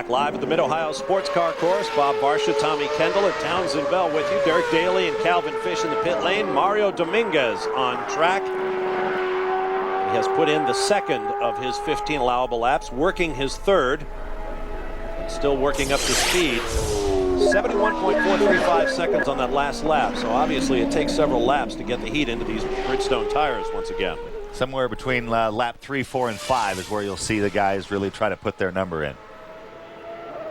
Back live at the Mid-Ohio Sports Car Course. Bob Varsha, Tommy Kendall, and Townsend Bell with you. Derek Daly and Calvin Fish in the pit lane. Mario Dominguez on track. He has put in the second of his 15 allowable laps, working his third. And still working up to speed. 71.435 seconds on that last lap. So obviously it takes several laps to get the heat into these Bridgestone tires once again. Somewhere between lap 3, 4, and 5 is where you'll see the guys really try to put their number in.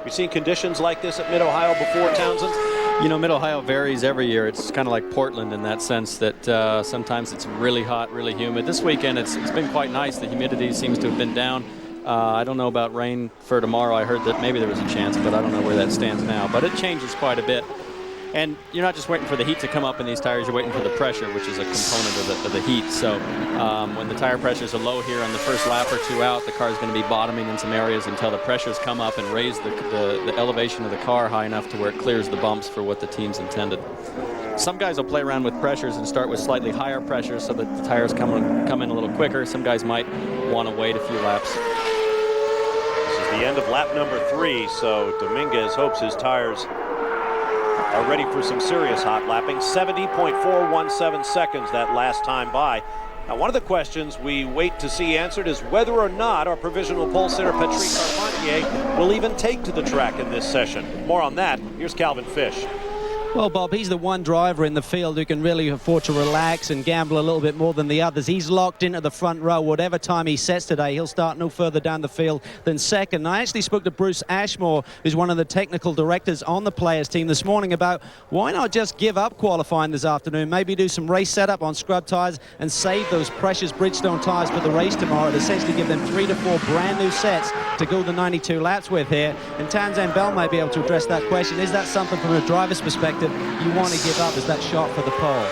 We've seen conditions like this at Mid-Ohio before, Townsend? You know, Mid-Ohio varies every year. It's kind of like Portland in that sense that sometimes it's really hot, really humid. This weekend it's been quite nice. The humidity seems to have been down. I don't know about rain for tomorrow. I heard that maybe there was a chance, but I don't know where that stands now. But it changes quite a bit. And you're not just waiting for the heat to come up in these tires, you're waiting for the pressure, which is a component of the heat. So when the tire pressures are low here on the first lap or two out, the car is going to be bottoming in some areas until the pressures come up and raise the elevation of the car high enough to where it clears the bumps for what the team's intended. Some guys will play around with pressures and start with slightly higher pressures so that the tires come in a little quicker. Some guys might want to wait a few laps. This is the end of lap number 3, so Dominguez hopes his tires are ready for some serious hot lapping. 70.417 seconds that last time by. Now, one of the questions we wait to see answered is whether or not our provisional pole sitter Patrick Carpentier will even take to the track in this session. More on that. Here's Calvin Fish. Well, Bob, he's the one driver in the field who can really afford to relax and gamble a little bit more than the others. He's locked into the front row. Whatever time he sets today, he'll start no further down the field than second. I actually spoke to Bruce Ashmore, who's one of the technical directors on the players team this morning, about why not just give up qualifying this afternoon, maybe do some race setup on scrub tires and save those precious Bridgestone tires for the race tomorrow, and essentially give them 3 to 4 brand new sets to go the 92 laps with here. And Townsend Bell might be able to address that question. Is that something from a driver's perspective you want to give up? Is that shot for the pole?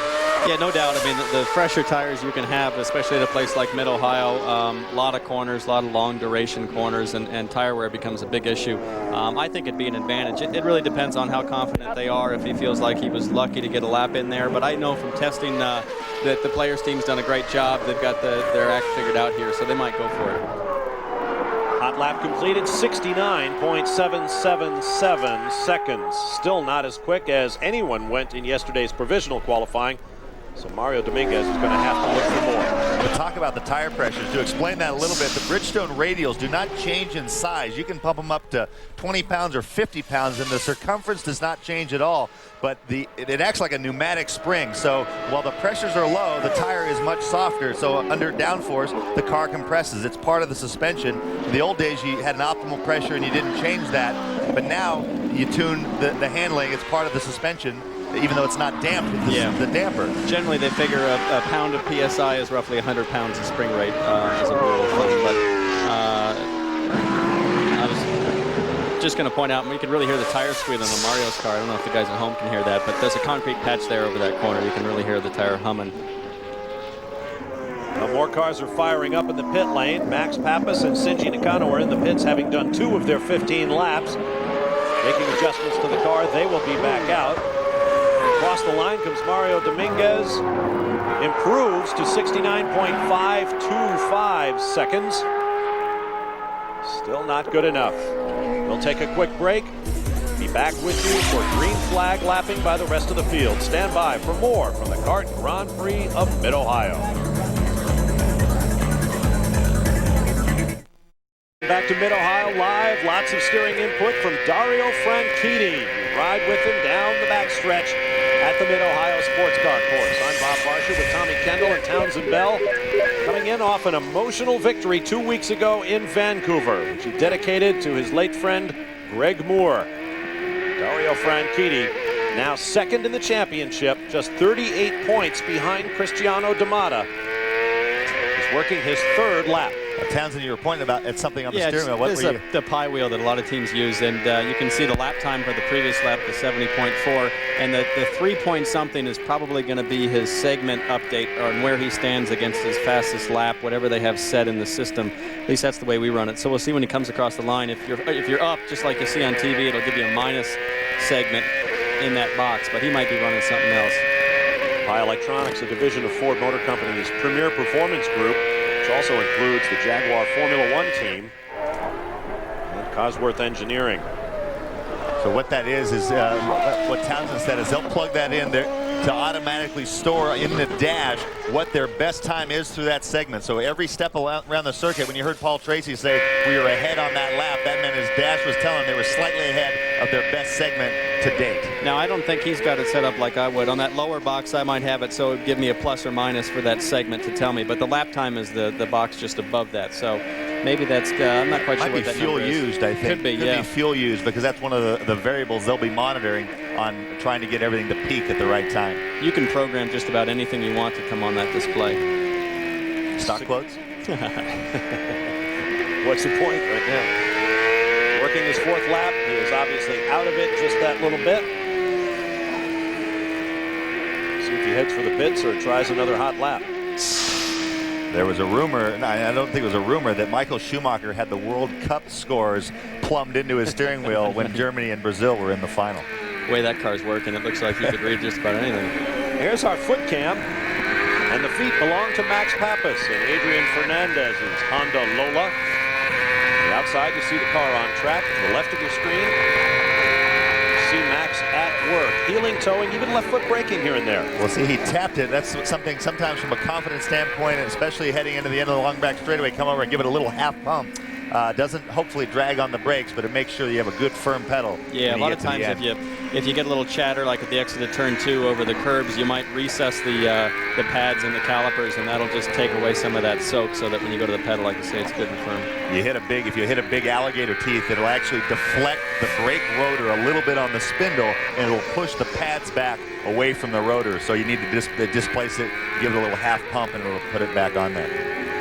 Yeah, no doubt. I mean, the fresher tires you can have, especially at a place like Mid-Ohio, a lot of corners, a lot of long duration corners, and tire wear becomes a big issue. I think it'd be an advantage. It really depends on how confident they are, if he feels like he was lucky to get a lap in there. But I know from testing that the players team's done a great job. They've got their act figured out here, so they might go for it. Hot lap completed, 69.777 seconds. Still not as quick as anyone went in yesterday's provisional qualifying. So Mario Dominguez is going to have to look for more. But talk about the tire pressures. To explain that a little bit, the Bridgestone radials do not change in size. You can pump them up to 20 pounds or 50 pounds, and the circumference does not change at all. But it acts like a pneumatic spring. So while the pressures are low, the tire is much softer. So under downforce, the car compresses. It's part of the suspension. In the old days, you had an optimal pressure and you didn't change that. But now you tune the handling. It's part of the suspension, even though it's not damped with the damper. Generally, they figure a pound of PSI is roughly 100 pounds of spring rate as a rule of thumb. But I was just going to point out, and we can really hear the tire squealing on Mario's car. I don't know if the guys at home can hear that, but there's a concrete patch there over that corner. You can really hear the tire humming. Well, more cars are firing up in the pit lane. Max Pappas and Shinji Nakano are in the pits, having done 2 of their 15 laps. Making adjustments to the car, they will be back out. Across the line comes Mario Dominguez. Improves to 69.525 seconds. Still not good enough. We'll take a quick break. Be back with you for green flag lapping by the rest of the field. Stand by for more from the Kart Grand Prix of Mid-Ohio. Back to Mid-Ohio live. Lots of steering input from Dario Franchitti. Ride with him down the backstretch at the Mid-Ohio Sports Car Course. I'm Bob Varsha with Tommy Kendall and Townsend Bell, coming in off an emotional victory 2 weeks ago in Vancouver, which he dedicated to his late friend Greg Moore. Dario Franchitti now second in the championship, just 38 points behind Cristiano D'Amata. He's working his 3rd lap. Townsend, you were pointing about at something on the steering wheel. What were you? The pie wheel that a lot of teams use, and you can see the lap time for the previous lap, the 70.4, and the 3-point-something is probably going to be his segment update on where he stands against his fastest lap, whatever they have set in the system. At least that's the way we run it. So we'll see when he comes across the line. If you're up, just like you see on TV, it'll give you a minus segment in that box, but he might be running something else. Pie Electronics, a division of Ford Motor Company's premier performance group, which also includes the Jaguar Formula One team. And Cosworth Engineering. So what that is what Townsend said is they'll plug that in there to automatically store in the dash what their best time is through that segment. So every step around the circuit, when you heard Paul Tracy say we were ahead on that lap, that meant his dash was telling them they were slightly ahead of their best segment to date. Now, I don't think he's got it set up like I would. On that lower box, I might have it so it would give me a plus or minus for that segment to tell me. But the lap time is the box just above that. So maybe that's, I'm not quite sure what that fuel used, I think. Could be, yeah. Could be fuel used, because that's one of the variables they'll be monitoring on trying to get everything to peak at the right time. You can program just about anything you want to come on that display. Stock quotes? What's the point right now? Working his fourth lap. He is obviously out of it just that little bit. See if he heads for the pits or tries another hot lap. There was a rumor, and I don't think it was a rumor, that Michael Schumacher had the World Cup scores plumbed into his steering wheel when Germany and Brazil were in the final. The way that car's working, it looks like you could read just about anything. Here's our foot cam. And the feet belong to Max Pappas and Adrian Fernandez's Honda Lola. The outside, you see the car on track. To the left of your screen, you see Max at work. Heeling, towing, even left foot braking here and there. Well, see, he tapped it. That's something sometimes from a confidence standpoint, and especially heading into the end of the long back straightaway, come over and give it a little half pump. Doesn't hopefully drag on the brakes, but it makes sure you have a good firm pedal. Yeah, a lot of times if you get a little chatter like at the exit of turn 2 over the curbs, you might recess the pads and the calipers, and that'll just take away some of that soak, so that when you go to the pedal, like I say, it's good and firm. If you hit a big alligator teeth, it'll actually deflect the brake rotor a little bit on the spindle, and it'll push the pads back away from the rotor. So you need to displace it, give it a little half pump, and it'll put it back on there.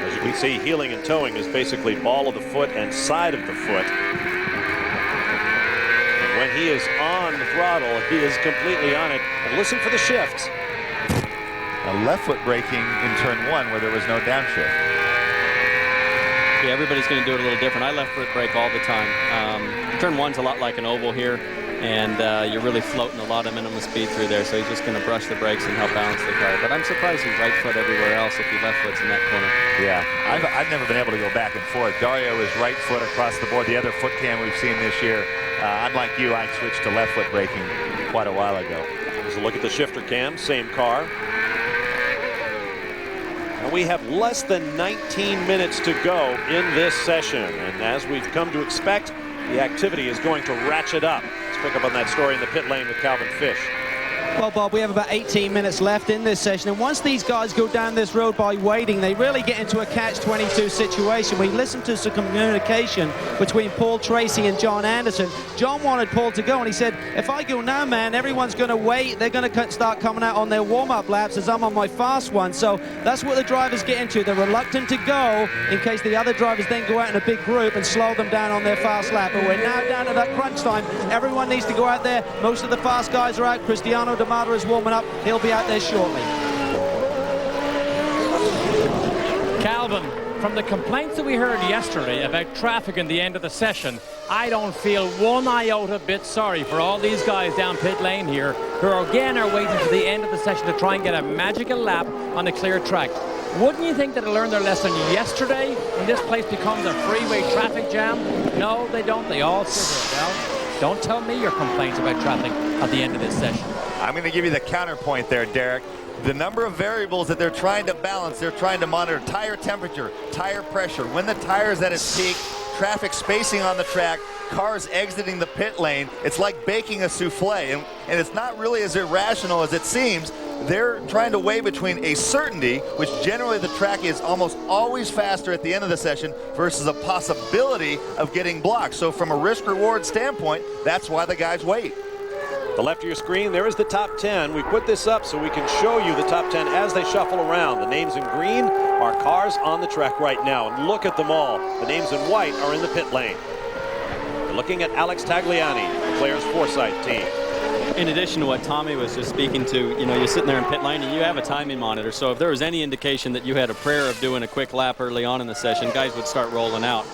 As you can see, heeling and towing is basically ball of the foot and side of the foot. And when he is on the throttle, he is completely on it. And listen for the shifts. Now left foot braking in turn 1 where there was no downshift. Yeah, everybody's going to do it a little different. I left foot brake all the time. Turn 1's a lot like an oval here, and you're really floating a lot of minimum speed through there, so he's just going to brush the brakes and help balance the car. But I'm surprised he's right foot everywhere else if he left foot's in that corner. Yeah, I've never been able to go back and forth. Dario is right foot across the board. The other foot cam we've seen this year, unlike you, I switched to left foot braking quite a while ago. Here's a look at the shifter cam, same car. And we have less than 19 minutes to go in this session. And as we've come to expect, the activity is going to ratchet up. Let's pick up on that story in the pit lane with Calvin Fish. Well, Bob, we have about 18 minutes left in this session, and once these guys go down this road by waiting, they really get into a catch-22 situation. We listened to some communication between Paul Tracy and John Anderson. John wanted Paul to go, and he said, if I go now, man, everyone's going to wait. They're going to start coming out on their warm-up laps as I'm on my fast one. So that's what the drivers get into. They're reluctant to go in case the other drivers then go out in a big group and slow them down on their fast lap. But we're now down to that crunch time. Everyone needs to go out there. Most of the fast guys are out. Cristiano D'Amato is warming up. He'll be out there shortly. Calvin, from the complaints that we heard yesterday about traffic in the end of the session, I don't feel one iota bit sorry for all these guys down pit lane here who again are waiting to the end of the session to try and get a magical lap on a clear track. Wouldn't you think that they learned their lesson yesterday when this place becomes a freeway traffic jam? No, they don't. They all sit here. Well, don't tell me your complaints about traffic at the end of this session. I'm going to give you the counterpoint there, Derek. The number of variables that they're trying to balance, they're trying to monitor tire temperature, tire pressure, when the tire is at its peak, traffic spacing on the track, cars exiting the pit lane. It's like baking a souffle, and it's not really as irrational as it seems. They're trying to weigh between a certainty, which generally the track is almost always faster at the end of the session, versus a possibility of getting blocked. So from a risk-reward standpoint, that's why the guys wait. The left of your screen, there is the top 10. We put this up so we can show you the top 10 as they shuffle around. The names in green are cars on the track right now. And look at them all. The names in white are in the pit lane. We're looking at Alex Tagliani, the Players Foresight team. In addition to what Tommy was just speaking to, you know, you're sitting there in pit lane and you have a timing monitor. So if there was any indication that you had a prayer of doing a quick lap early on in the session, guys would start rolling out,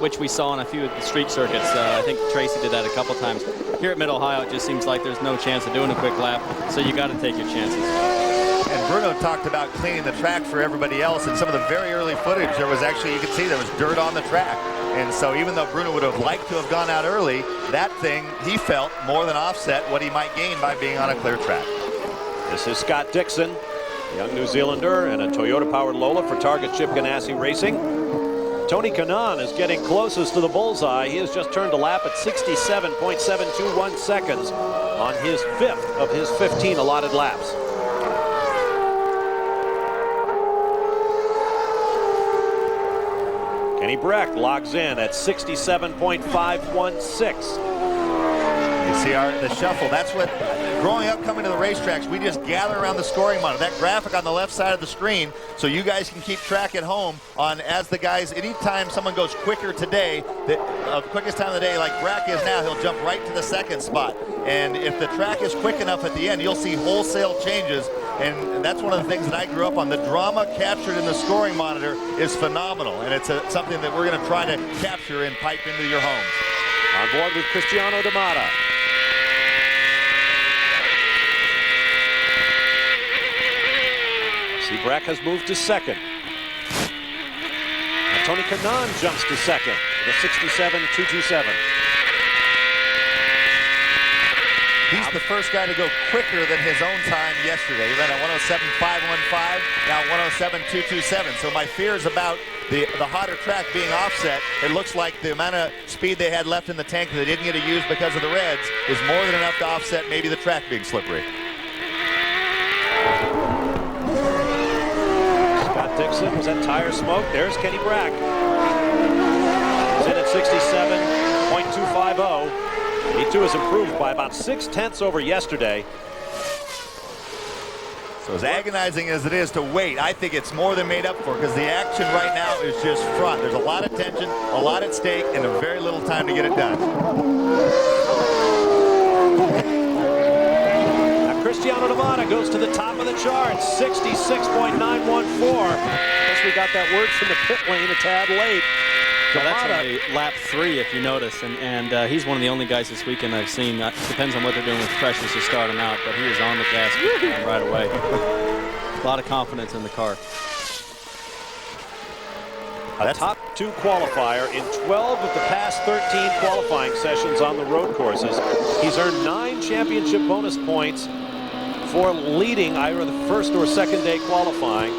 which we saw on a few of the street circuits. I think Tracy did that a couple times. Here at Mid-Ohio, it just seems like there's no chance of doing a quick lap, so you got to take your chances. And Bruno talked about cleaning the track for everybody else. In some of the very early footage, there was actually, you could see there was dirt on the track. And so even though Bruno would have liked to have gone out early, that thing, he felt, more than offset what he might gain by being on a clear track. This is Scott Dixon, young New Zealander, and a Toyota-powered Lola for Target Chip Ganassi Racing. Tony Kanaan is getting closest to the bullseye. He has just turned a lap at 67.721 seconds on his 5th of his 15 allotted laps. Kenny Breck logs in at 67.516. You see the shuffle. That's what, growing up coming to the racetracks, we just gather around the scoring monitor. That graphic on the left side of the screen, so you guys can keep track at home on as the guys, anytime someone goes quicker today, the quickest time of the day like Breck is now, he'll jump right to the 2nd spot. And if the track is quick enough at the end, you'll see wholesale changes. And that's one of the things that I grew up on. The drama captured in the scoring monitor is phenomenal. And it's something that we're going to try to capture and pipe into your homes. On board with Cristiano D'Amata. Breck has moved to 2nd. And Tony Kanaan jumps to 2nd with a 67.227. He's the first guy to go quicker than his own time yesterday. He ran a 107.515, now 107.227. So my fears about the hotter track being offset, it looks like the amount of speed they had left in the tank that they didn't get to use because of the reds is more than enough to offset maybe the track being slippery. Dixon was at tire smoke. There's Kenny Breck. He's in at 67.250. He too has improved by about 0.6 over yesterday. So as agonizing as it is to wait, I think it's more than made up for because the action right now is just front. There's a lot of tension, a lot at stake, and a very little time to get it done. Cristiano D'Amata goes to the top of the charts, 66.914. Guess we got that word from the pit lane a tad late. Well, that's only lap 3, if you notice, and he's one of the only guys this weekend I've seen. Depends on what they're doing with pressures to start him out, but he is on the gas right away. A lot of confidence in the car. A top 2 qualifier in 12 of the past 13 qualifying sessions on the road courses. He's earned 9 championship bonus points for leading either the first or second day qualifying,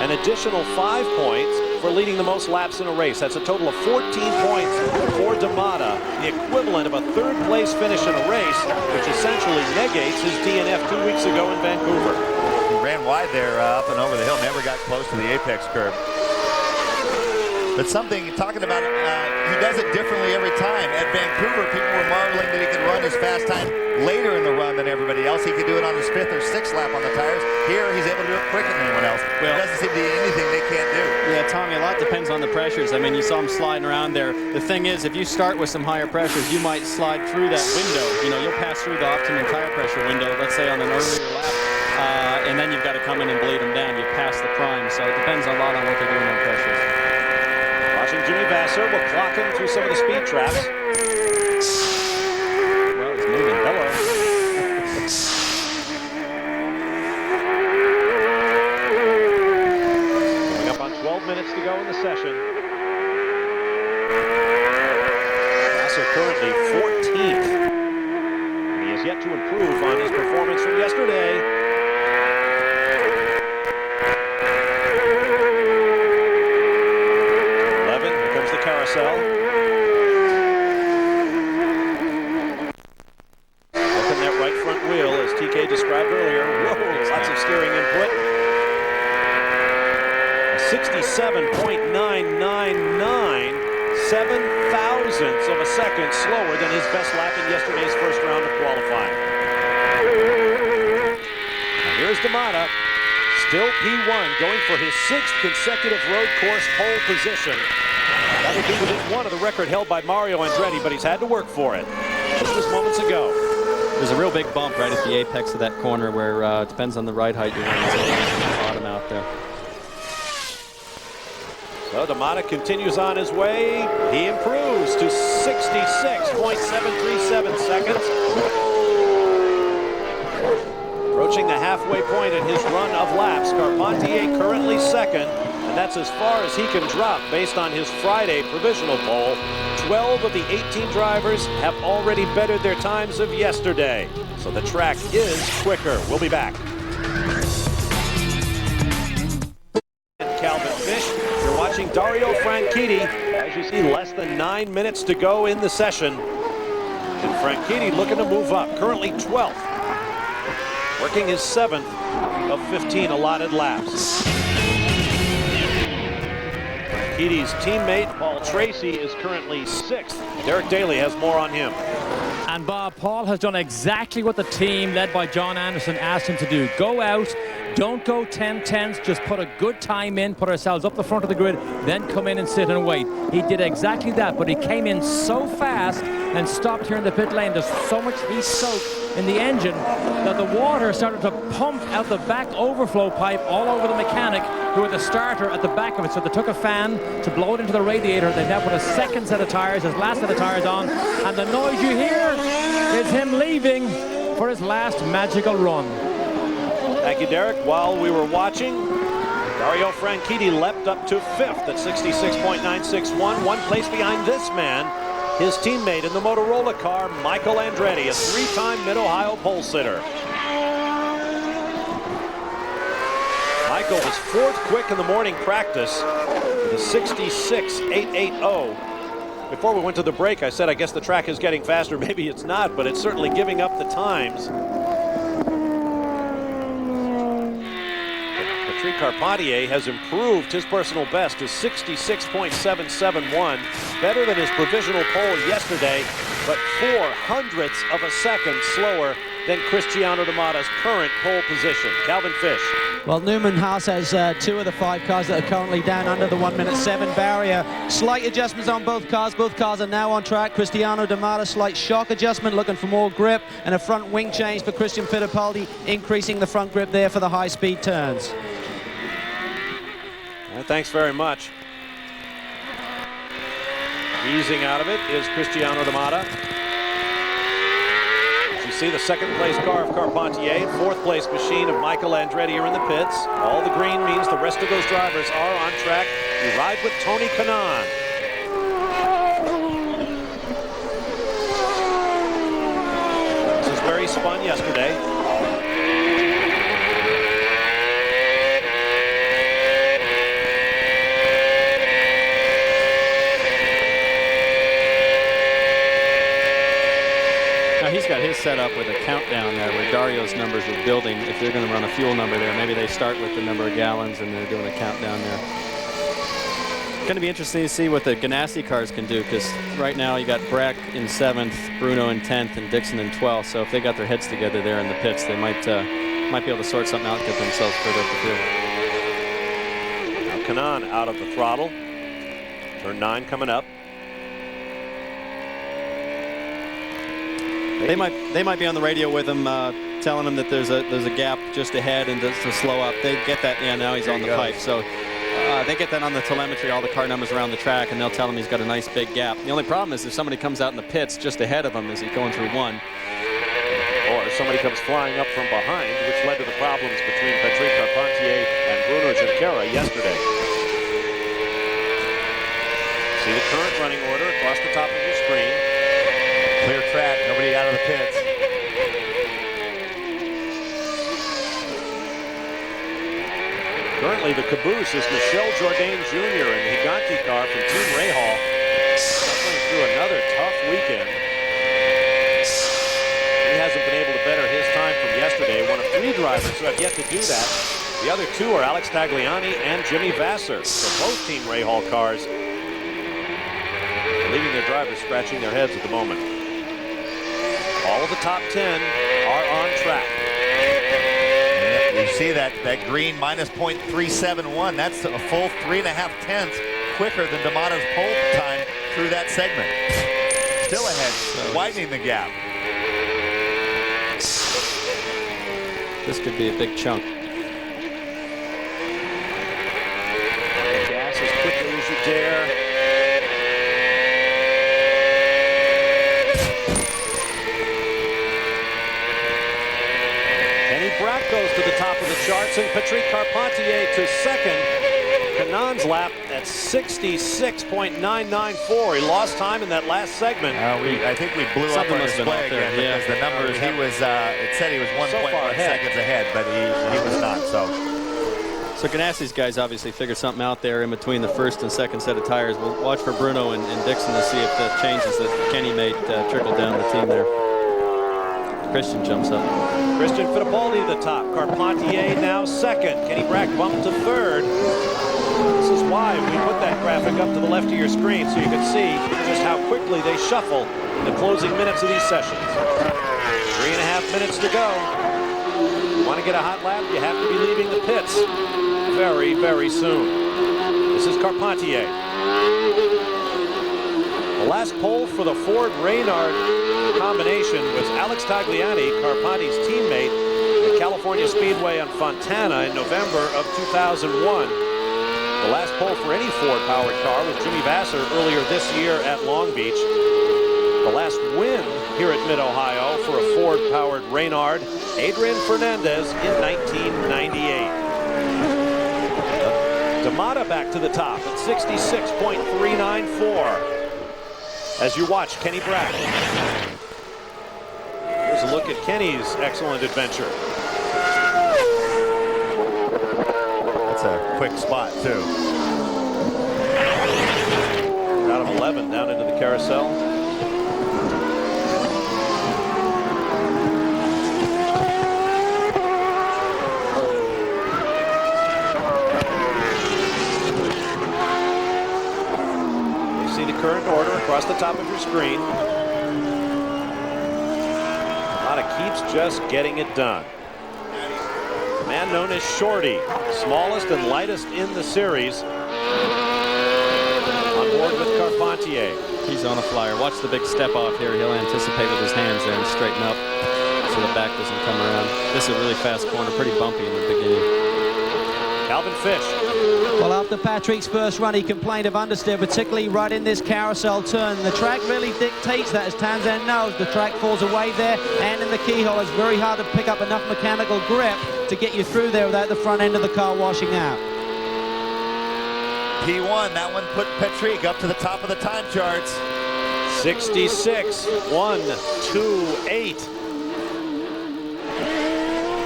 an additional 5 points for leading the most laps in a race. That's a total of 14 points for D'Amata, the equivalent of a 3rd place finish in a race, which essentially negates his DNF 2 weeks ago in Vancouver. He ran wide there up and over the hill, never got close to the apex curve. But something, talking about it, he does it differently every time. At Vancouver, people were marveling that he could run his fast time later in the run than everybody else. He could do it on his 5th or 6th lap on the tires. Here, he's able to do it quicker than anyone else. Well, it doesn't seem to be anything they can't do. Yeah, Tommy, a lot depends on the pressures. I mean, you saw him sliding around there. The thing is, if you start with some higher pressures, you might slide through that window. You know, you'll pass through the optimum tire pressure window, let's say on an earlier lap, and then you've got to come in and bleed them down. You pass the prime, so it depends a lot on what they're doing on pressures. Watching Jimmy Vasser will clock him through some of the speed traps. Well, he's moving. Hello. Coming up on 12 minutes to go in the session. Vasser currently 14th. And he has yet to improve on his performance from yesterday. Carousel. Open that right front wheel as TK described earlier. Whoa, lots of steering input. 67.999, 7 thousandths of a second slower than his best lap in yesterday's first round of qualifying. Now here's D'Amata, still P1, going for his 6th consecutive road course pole position. That would be within 1 of the record held by Mario Andretti, but he's had to work for it. This was moments ago. There's a real big bump right at the apex of that corner where it depends on the ride height you're running. Bottom out there. So D'Amata continues on his way. He improves to 66.737 seconds. Approaching the halfway point in his run of laps. Carpentier currently 2nd. and that's as far as he can drop based on his Friday provisional poll. 12 of the 18 drivers have already bettered their times of yesterday, so the track is quicker. We'll be back. Calvin Fish, you're watching Dario Franchitti. As you see, less than 9 minutes to go in the session. And Franchitti looking to move up, currently 12th. Working his 7th of 15 allotted laps. Franchitti's teammate, Paul Tracy, is currently 6th. Derek Daly has more on him. And Bob, Paul has done exactly what the team led by John Anderson asked him to do. Go out, don't go 10-10s, just put a good time in, put ourselves up the front of the grid, then come in and sit and wait. He did exactly that, but he came in so fast and stopped here in the pit lane. There's so much heat soak in the engine that the water started to pump out the back overflow pipe all over the mechanic who had the starter at the back of it. So they took a fan to blow it into the radiator. They now put a second set of tires, his last set of tires on, and the noise you hear is him leaving for his last magical run. Thank you, Derek. While we were watching, Dario Franchitti leapt up to 5th at 66.961, one place behind this man, his teammate in the Motorola car, Michael Andretti, a 3-time Mid-Ohio pole sitter. Michael was 4th quick in the morning practice with a 66.880. Before we went to the break, I said I guess the track is getting faster. Maybe it's not, but it's certainly giving up the times. Patrick Carpentier has improved his personal best to 66.771, better than his provisional pole yesterday, but 0.04 of a second slower than Cristiano Damata's current pole position. Calvin Fish. Well, Newman Haas has 2 of the 5 cars that are currently down under the 1:07 barrier. Slight adjustments on both cars. Both cars are now on track. Cristiano Damata, slight shock adjustment, looking for more grip, and a front wing change for Christian Fittipaldi, increasing the front grip there for the high-speed turns. Thanks very much. Easing out of it is Cristiano Damata. As you see, the 2nd place car of Carpentier, 4th place machine of Michael Andretti are in the pits. All the green means the rest of those drivers are on track. You ride with Tony Kanaan. This is where he spun yesterday. He's got his set up with a countdown there where Dario's numbers are building. If they're going to run a fuel number there, maybe they start with the number of gallons and they're doing a countdown there. It's going to be interesting to see what the Ganassi cars can do, because right now you got Breck in 7th, Bruno in 10th, and Dixon in 12th. So if they got their heads together there in the pits, they might be able to sort something out and get themselves further up the field. Now Kanaan out of the throttle. Turn 9 coming up. They might be on the radio with him, telling him that there's a gap just ahead and to slow up. They get that. Yeah, now he's on the pipe. So they get that on the telemetry, all the car numbers around the track, and they'll tell him he's got a nice big gap. The only problem is if somebody comes out in the pits just ahead of him as he's going through 1. Or somebody comes flying up from behind, which led to the problems between Patrick Carpentier and Bruno Junqueira yesterday. See the current running order across the top of your screen. Clear track, nobody out of the pits. Currently the caboose is Michel Jourdain Jr. in the Higanti car from Team Rahal. Suffering through another tough weekend. He hasn't been able to better his time from yesterday. One of 3 drivers who have yet to do that. The other 2 are Alex Tagliani and Jimmy Vasser. So both Team Rahal cars leaving their drivers scratching their heads at the moment. All of the top 10 are on track. You see that green minus .371. That's a full 3.5 tenths quicker than Damata's pole time through that segment. Still ahead, widening the gap. This could be a big chunk. Gas as quickly as you dare. Brack goes to the top of the charts, and Patrick Carpentier to 2nd. Cannon's lap at 66.994. He lost time in that last segment. I think we blew up our display again because the numbers, he was, it said he was 1.1 seconds ahead, but he was not, So Ganassi's guys obviously figured something out there in between the first and second set of tires. We'll watch for Bruno and Dixon to see if the changes that Kenny made trickle down the team there. Christian jumps up. Christian Fittipaldi to the top. Carpentier now second. Kenny Brack bumped to third. This is why we put that graphic up to the left of your screen so you can see just how quickly they shuffle in the closing minutes of these sessions. 3.5 minutes to go. If you want to get a hot lap, you have to be leaving the pits very, very soon. This is Carpentier. The last pole for the Ford Reynard combination was Alex Tagliani, Carpenti's teammate at California Speedway on Fontana in November of 2001. The last pole for any Ford-powered car was Jimmy Vasser earlier this year at Long Beach. The last win here at Mid-Ohio for a Ford-powered Reynard, Adrian Fernandez in 1998. D'Amata back to the top at 66.394. As you watch Kenny Brack. Here's a look at Kenny's excellent adventure. That's a quick spot, too. Out of 11 down into the carousel. You see the current order across the top of your screen. Lada keeps just getting it done. The man known as Shorty, smallest and lightest in the series. On board with Carpentier. He's on a flyer. Watch the big step off here. He'll anticipate with his hands there and straighten up so the back doesn't come around. This is a really fast corner, pretty bumpy in the beginning. Calvin Fish. Well, after Patrick's first run, he complained of understeer, particularly right in this carousel turn. The track really dictates that, as Tanzan knows. The track falls away there, and in the keyhole, it's very hard to pick up enough mechanical grip to get you through there without the front end of the car washing out. P1, that one put Patrick up to the top of the time charts. 66.128.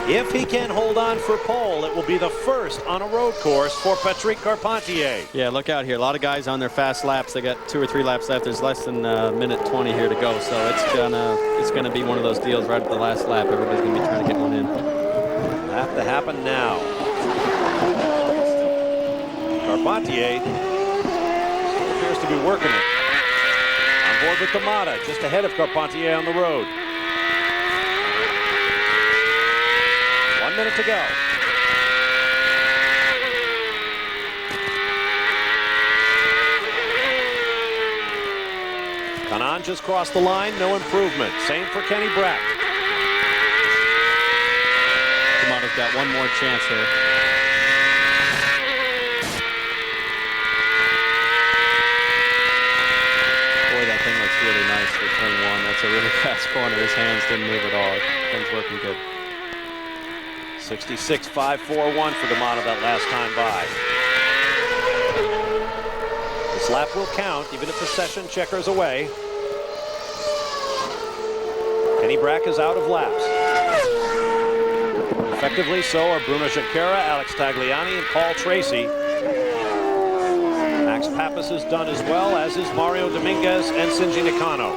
If he can hold on for pole, it will be the first on a road course for Patrick Carpentier. Yeah, look out here. A lot of guys on their fast laps. They got 2 or 3 laps left. There's less than a minute 20 here to go. So it's gonna be one of those deals right at the last lap. Everybody's gonna be trying to get one in. It'll have to happen now. Carpentier still appears to be working it. On board with D'Amata, just ahead of Carpentier on the road. 1 minute to go. Kanan just crossed the line, no improvement. Same for Kenny Brack. D'Amata's got one more chance here. Boy, that thing looks really nice for turn one. That's a really fast corner. His hands didn't move at all. Thing's working good. 66.541 for D'Amata that last time by. This lap will count, even if the session checkers away. Kenny Brack is out of laps. Effectively so are Bruno Junqueira, Alex Tagliani, and Paul Tracy. Max Pappas is done as well, as is Mario Dominguez and Shinji Nakano.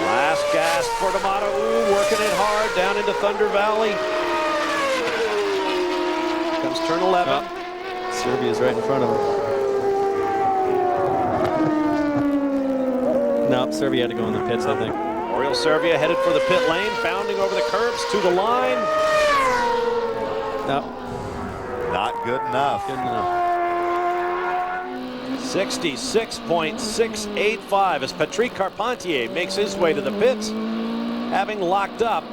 Last gasp for D'Amata. Ooh, working it hard down into Thunder Valley. Comes turn 11. Serbia's right in front of him. No, Serbia had to go in the pits, I think. Oriol Servia headed for the pit lane, bounding over the curbs to the line. No. Not good enough. Good enough. 66.685 as Patrick Carpentier makes his way to the pits, having locked up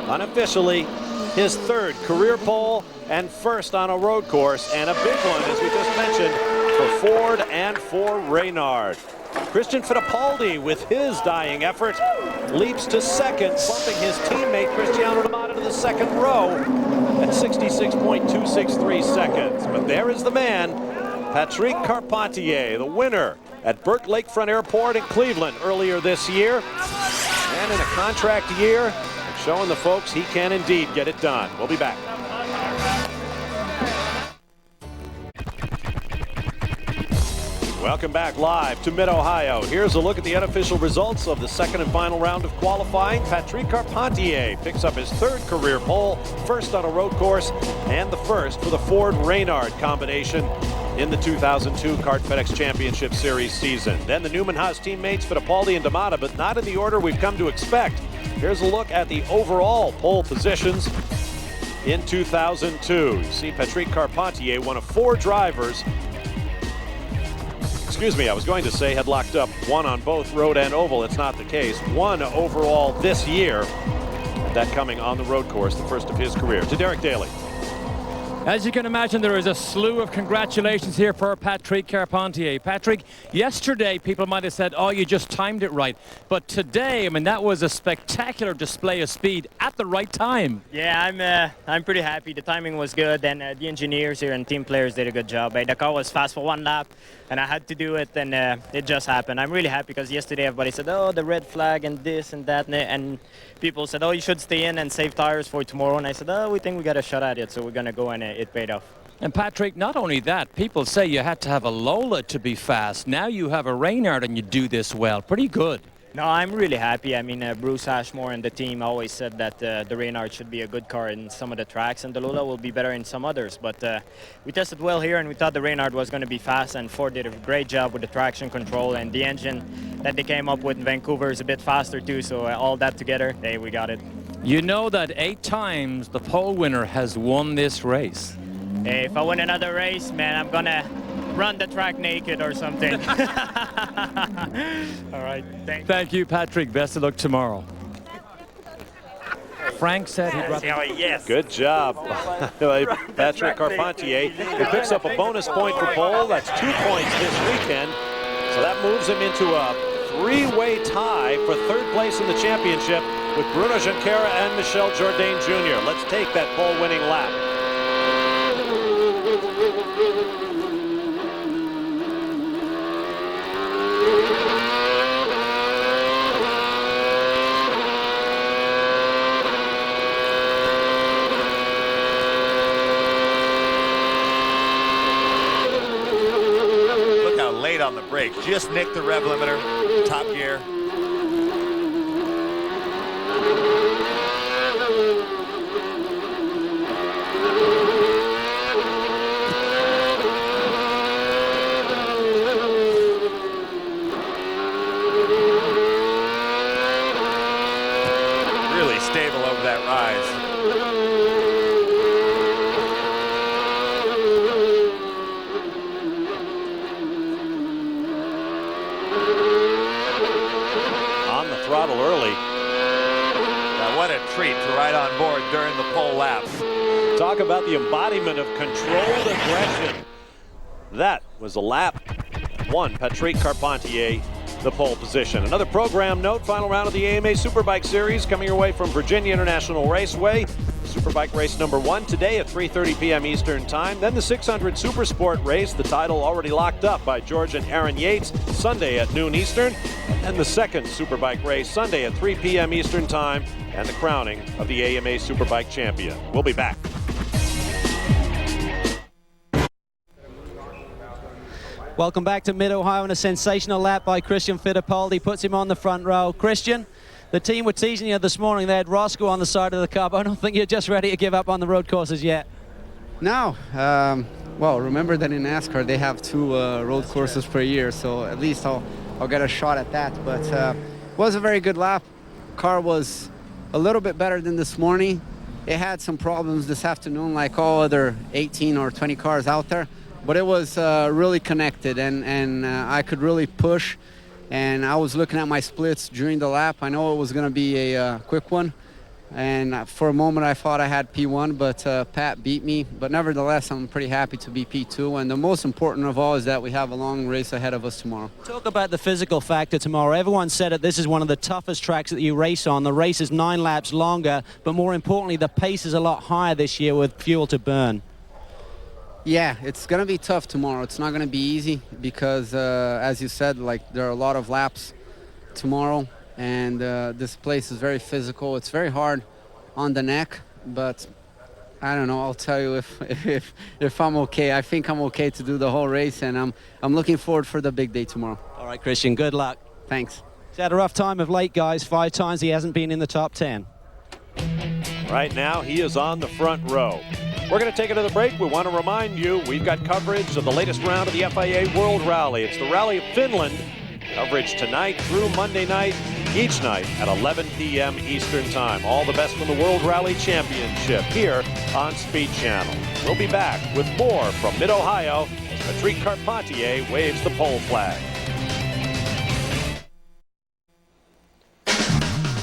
unofficially his third career pole and first on a road course, and a big one, as we just mentioned, for Ford and for Reynard. Christian Fittipaldi, with his dying effort, leaps to second, bumping his teammate Cristiano D'Amato to the second row at 66.263 seconds. But there is the man, Patrick Carpentier, the winner at Burke Lakefront Airport in Cleveland earlier this year. And in a contract year, showing the folks he can indeed get it done. We'll be back. Welcome back live to Mid-Ohio. Here's a look at the unofficial results of the second and final round of qualifying. Patrick Carpentier picks up his third career pole, first on a road course, and the first for the Ford-Reynard combination in the 2002 Kart FedEx Championship Series season. Then the Newman-Haas teammates Fittipaldi and D'Amato, but not in the order we've come to expect. Here's a look at the overall pole positions in 2002. You see Patrick Carpentier, one of 4 drivers, excuse me, I was going to say had locked up one on both road and oval. It's not the case. 1 overall this year, that coming on the road course, the first of his career. To Derek Daly. As you can imagine, there is a slew of congratulations here for Patrick Carpentier. Patrick, yesterday people might have said, oh, you just timed it right. But today, I mean, that was a spectacular display of speed at the right time. Yeah, I'm pretty happy. The timing was good, and the engineers here and team players did a good job. The car was fast for 1 lap, and I had to do it, and it just happened. I'm really happy because yesterday everybody said, oh, the red flag and this and that, and people said, oh, you should stay in and save tires for tomorrow. And I said, oh, we think we got a shot at it, so we're going to go, and it paid off. And Patrick, not only that, people say you had to have a Lola to be fast. Now you have a Reynard and you do this well. Pretty good. No, I'm really happy. I mean, Bruce Ashmore and the team always said that the Reynard should be a good car in some of the tracks, and the Lola will be better in some others. But we tested well here, and we thought the Reynard was going to be fast, and Ford did a great job with the traction control, and the engine that they came up with in Vancouver is a bit faster too, so all that together, hey, we got it. You know that 8 times the pole winner has won this race. Hey, if I win another race, man, I'm going to run the track naked or something. All right, thanks. Thank you, Patrick. Best of luck tomorrow. Frank said he'd rather... Yes. Good job, Patrick Carpentier, who picks up a bonus point for pole. That's 2 points this weekend. So that moves him into a 3-way tie for 3rd place in the championship with Bruno Junqueira and Michel Jourdain Jr. Let's take that pole-winning lap. Look how late on the brake. Just nicked the rev limiter, top gear. Really stable over that rise. On the throttle early. Now, what a treat to ride on board during the pole laps. Talk about the embodiment of controlled aggression. That was a lap 1. Patrick Carpentier, the pole position. Another program note, final round of the AMA Superbike Series coming your way from Virginia International Raceway. Superbike race number 1 today at 3:30 p.m. Eastern Time. Then the 600 Supersport race, the title already locked up by George and Aaron Yates, Sunday at noon Eastern. And the second Superbike race Sunday at 3 p.m. Eastern Time, and the crowning of the AMA Superbike champion. We'll be back. Welcome back to Mid-Ohio, and a sensational lap by Christian Fittipaldi puts him on the front row. Christian, the team were teasing you this morning. They had Roscoe on the side of the car, but I don't think you're just ready to give up on the road courses yet. No. Well, remember that in NASCAR they have 2 road courses per year, so at least I'll get a shot at that. But it was a very good lap. Car was a little bit better than this morning. It had some problems this afternoon, like all other 18 or 20 cars out there. But it was really connected, and I could really push. And I was looking at my splits during the lap. I know it was going to be a quick one. And for a moment, I thought I had P1, but Pat beat me. But nevertheless, I'm pretty happy to be P2. And the most important of all is that we have a long race ahead of us tomorrow. Talk about the physical factor tomorrow. Everyone said that this is one of the toughest tracks that you race on. The race is 9 laps longer, but more importantly, the pace is a lot higher this year with fuel to burn. Yeah, it's going to be tough tomorrow. It's not going to be easy because, as you said, like there are a lot of laps tomorrow. And this place is very physical. It's very hard on the neck, but I don't know. I'll tell you if I'm okay. I think I'm okay to do the whole race, and I'm looking forward for the big day tomorrow. All right, Christian, good luck. Thanks. He's had a rough time of late, guys. 5 times he hasn't been in the top 10. Right now, he is on the front row. We're going to take another break. We want to remind you we've got coverage of the latest round of the FIA World Rally. It's the Rally of Finland. Coverage tonight through Monday night, each night at 11 p.m. Eastern Time. All the best from the World Rally Championship here on Speed Channel. We'll be back with more from Mid-Ohio as Patrick Carpentier waves the pole flag.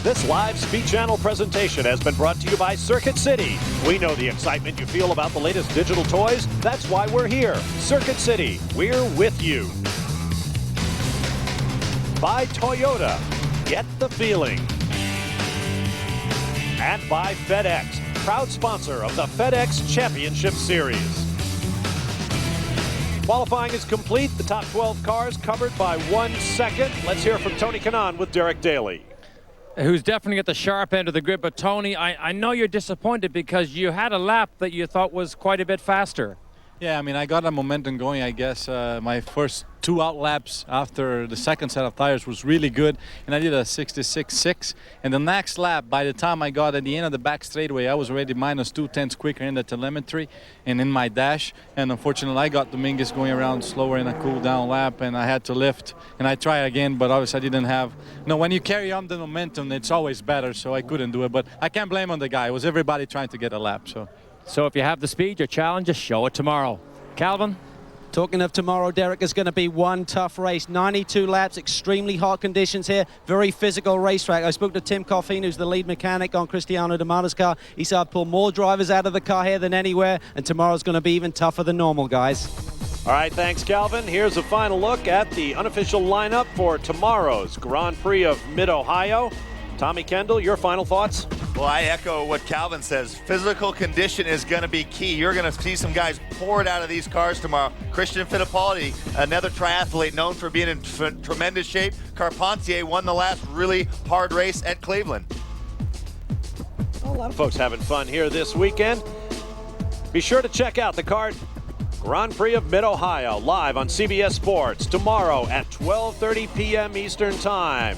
This live Speed Channel presentation has been brought to you by Circuit City. We know the excitement you feel about the latest digital toys. That's why we're here. Circuit City, we're with you. By Toyota, get the feeling. And by FedEx, proud sponsor of the FedEx Championship Series. Qualifying is complete. The top 12 cars covered by 1 second. Let's hear from Tony Kanaan with Derek Daly. Who's definitely at the sharp end of the grid. But Tony, I know you're disappointed because you had a lap that you thought was quite a bit faster. Yeah, I mean, I got a momentum going, I guess. My first 2 out laps after the second set of tires was really good, and I did a 66.6. And the next lap, by the time I got at the end of the back straightaway, I was already minus 2/10 quicker in the telemetry and in my dash. And unfortunately, I got Dominguez going around slower in a cool down lap, and I had to lift. And I tried again, but obviously I didn't have. No, when you carry on the momentum, it's always better, so I couldn't do it. But I can't blame on the guy. It was everybody trying to get a lap, So if you have the speed, your challenge, just show it tomorrow. Calvin? Talking of tomorrow, Derek, is going to be one tough race. 92 laps, extremely hot conditions here, very physical racetrack. I spoke to Tim Coffin, who's the lead mechanic on Cristiano D'Amato's car. He said I'd pull more drivers out of the car here than anywhere, and tomorrow's going to be even tougher than normal, guys. All right, thanks, Calvin. Here's a final look at the unofficial lineup for tomorrow's Grand Prix of Mid-Ohio. Tommy Kendall, your final thoughts? Well, I echo what Calvin says. Physical condition is going to be key. You're going to see some guys pour it out of these cars tomorrow. Christian Fittipaldi, another triathlete known for being in tremendous shape. Carpentier won the last really hard race at Cleveland. A lot of folks having fun here this weekend. Be sure to check out the card Grand Prix of Mid-Ohio live on CBS Sports tomorrow at 12:30 p.m. Eastern Time.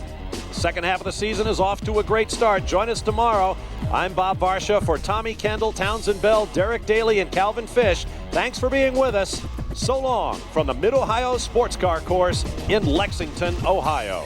The second half of the season is off to a great start. Join us tomorrow. I'm Bob Varsha for Tommy Kendall, Townsend Bell, Derek Daly, and Calvin Fish. Thanks for being with us. So long from the Mid-Ohio Sports Car Course in Lexington, Ohio.